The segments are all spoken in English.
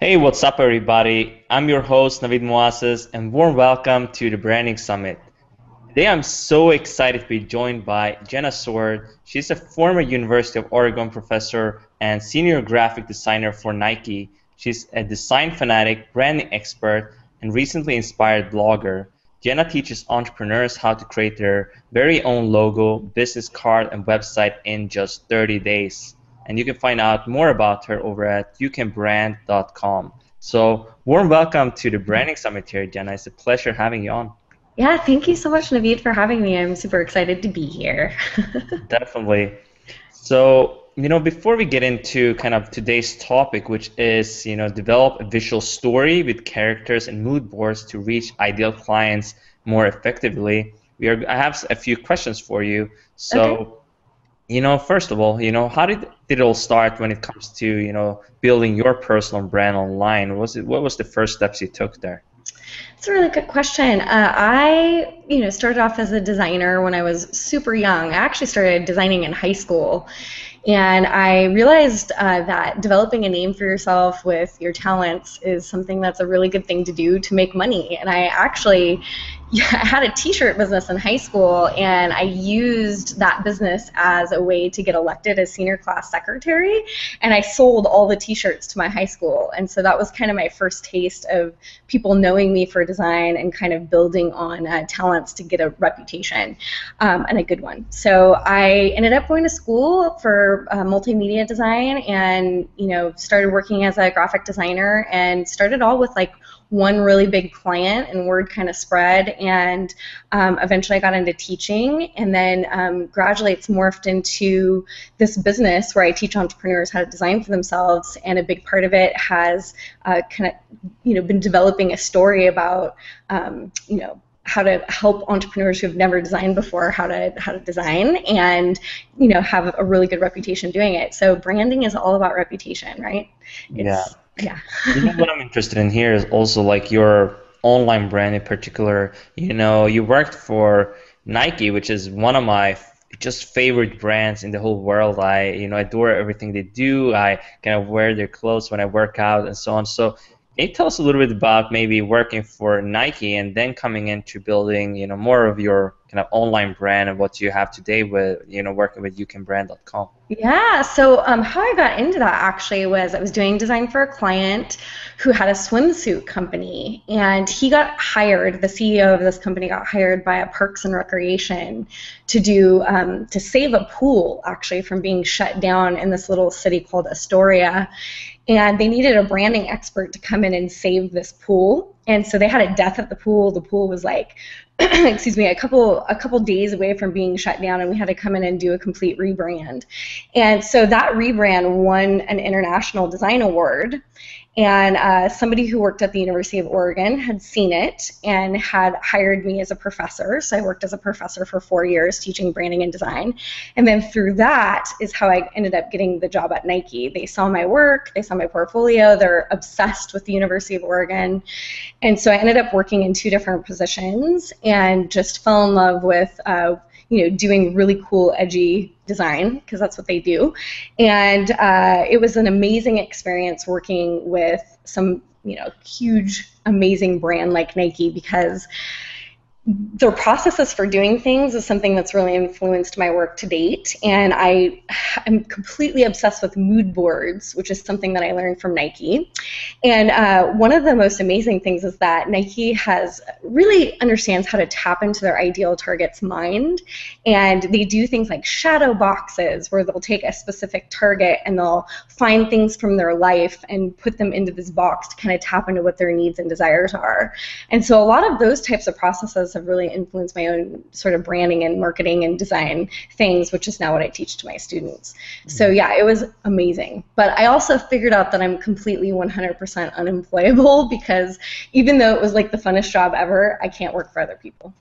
Hey, what's up, everybody? I'm your host, Navid Moases, and warm welcome to the Branding Summit. Today, I'm so excited to be joined by Jenna Sword. She's a former University of Oregon professor and senior graphic designer for Nike. She's a design fanatic, branding expert, and recently inspired blogger. Jenna teaches entrepreneurs how to create their very own logo, business card, and website in just 30 days. And you can find out more about her over at youcanbrand.com. So, warm welcome to the Branding Summit here, Jenna. It's a pleasure having you on. Yeah, thank you so much, Naveed, for having me. I'm super excited to be here. Definitely. So, before we get into kind of today's topic, which is, develop a visual story with characters and mood boards to reach ideal clients more effectively, I have a few questions for you. Okay. So, first of all, how did it all start when it comes to, building your personal brand online? What was the first steps you took there? It's a really good question. I started off as a designer when I was super young. I actually started designing in high school, and I realized that developing a name for yourself with your talents is something that's a really good thing to do to make money. And I actually I had a t-shirt business in high school, and I used that business as a way to get elected as senior class secretary, and I sold all the t-shirts to my high school. And so that was kind of my first taste of people knowing me for design and kind of building on talents to get a reputation, and a good one. So I ended up going to school for multimedia design, and started working as a graphic designer, and started all with like one really big client, and word kind of spread, and eventually I got into teaching, and then gradually it's morphed into this business where I teach entrepreneurs how to design for themselves, and a big part of it has been developing a story about how to help entrepreneurs who have never designed before how to design, and have a really good reputation doing it. So branding is all about reputation, right? Yeah. It's yeah. What I'm interested in here is also like your online brand in particular. You worked for Nike, which is one of my just favorite brands in the whole world. I adore everything they do. I kind of wear their clothes when I work out and so on. So can you tell us a little bit about maybe working for Nike and then coming into building, more of your kind of online brand and what you have today with, working with youcanbrand.com? Yeah, so how I got into that actually was I was doing design for a client who had a swimsuit company, and he got hired, the CEO of this company got hired by a Parks and Recreation to do to save a pool actually from being shut down in this little city called Astoria, and they needed a branding expert to come in and save this pool. And so they had a death at the pool. The pool was like excuse me, a couple days away from being shut down, and we had to come in and do a complete rebrand. And so that rebrand won an international design award. And somebody who worked at the University of Oregon had seen it and had hired me as a professor. So I worked as a professor for 4 years teaching branding and design. And then through that is how I ended up getting the job at Nike. They saw my work, they saw my portfolio, they're obsessed with the University of Oregon. And so I ended up working in two different positions and just fell in love with doing really cool, edgy design, because that's what they do. And it was an amazing experience working with some, huge, amazing brand like Nike, because their processes for doing things is something that's really influenced my work to date. And I am completely obsessed with mood boards, which is something that I learned from Nike. And one of the most amazing things is that Nike really understands how to tap into their ideal target's mind. And they do things like shadow boxes, where they'll take a specific target and they'll find things from their life and put them into this box to kind of tap into what their needs and desires are. And so a lot of those types of processes have really influenced my own sort of branding and marketing and design things, which is now what I teach to my students. So yeah, it was amazing. But I also figured out that I'm completely 100% unemployable, because even though it was like the funnest job ever, I can't work for other people.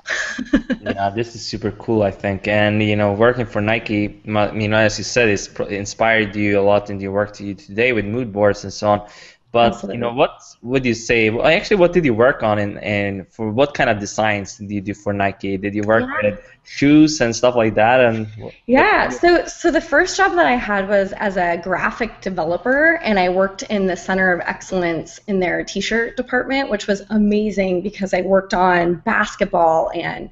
Yeah, this is super cool, I think. And working for Nike, as you said, it's inspired you a lot in your work to you today with mood boards and so on. But Absolutely. what would you say? Well, actually, what did you work on, and for what kind of designs did you do for Nike? Did you work Yeah. with shoes and stuff like that? And Yeah, so the first job that I had was as a graphic developer, and I worked in the Center of Excellence in their t-shirt department, which was amazing because I worked on basketball and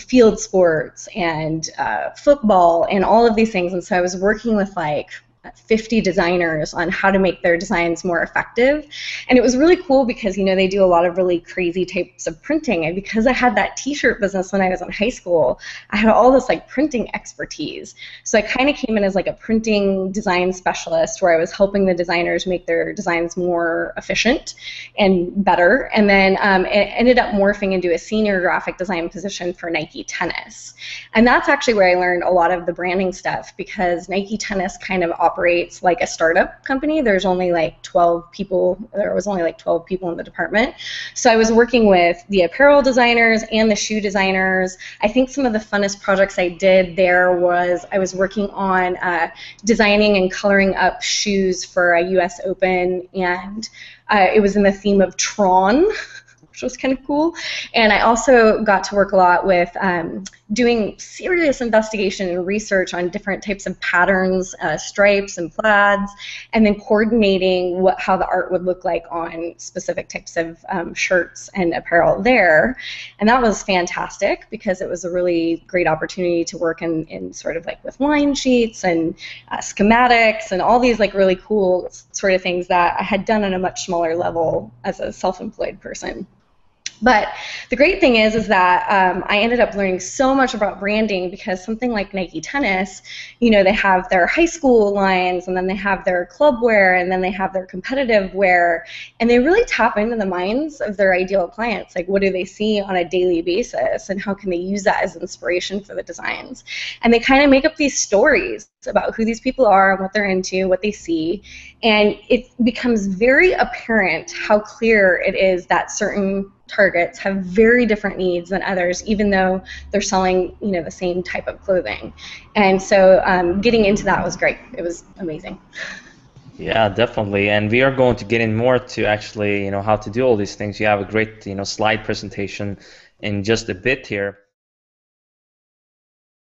field sports and football and all of these things. And so I was working with like 50 designers on how to make their designs more effective. And it was really cool because, they do a lot of really crazy types of printing. And because I had that t-shirt business when I was in high school, I had all this like printing expertise. So I kind of came in as like a printing design specialist where I was helping the designers make their designs more efficient and better. And then it ended up morphing into a senior graphic design position for Nike Tennis. And that's actually where I learned a lot of the branding stuff because Nike Tennis kind of operates like a startup company. There was only like 12 people in the department. So I was working with the apparel designers and the shoe designers. I think some of the funnest projects I did there was I was working on designing and coloring up shoes for a US Open, and it was in the theme of Tron, which was kind of cool. And I also got to work a lot with doing serious investigation and research on different types of patterns, stripes and plaids, and then coordinating how the art would look like on specific types of shirts and apparel there. And that was fantastic because it was a really great opportunity to work in sort of like with line sheets and schematics and all these like really cool sort of things that I had done on a much smaller level as a self-employed person. But the great thing is that I ended up learning so much about branding because something like Nike Tennis, they have their high school lines, and then they have their club wear, and then they have their competitive wear, and they really tap into the minds of their ideal clients. Like, what do they see on a daily basis, and how can they use that as inspiration for the designs? And they kind of make up these stories about who these people are and what they're into, what they see, and it becomes very apparent how clear it is that certain targets have very different needs than others, even though they're selling, the same type of clothing. And so getting into that was great. It was amazing. yeah, definitely. And we are going to get in more to actually, how to do all these things. You have a great, slide presentation in just a bit here.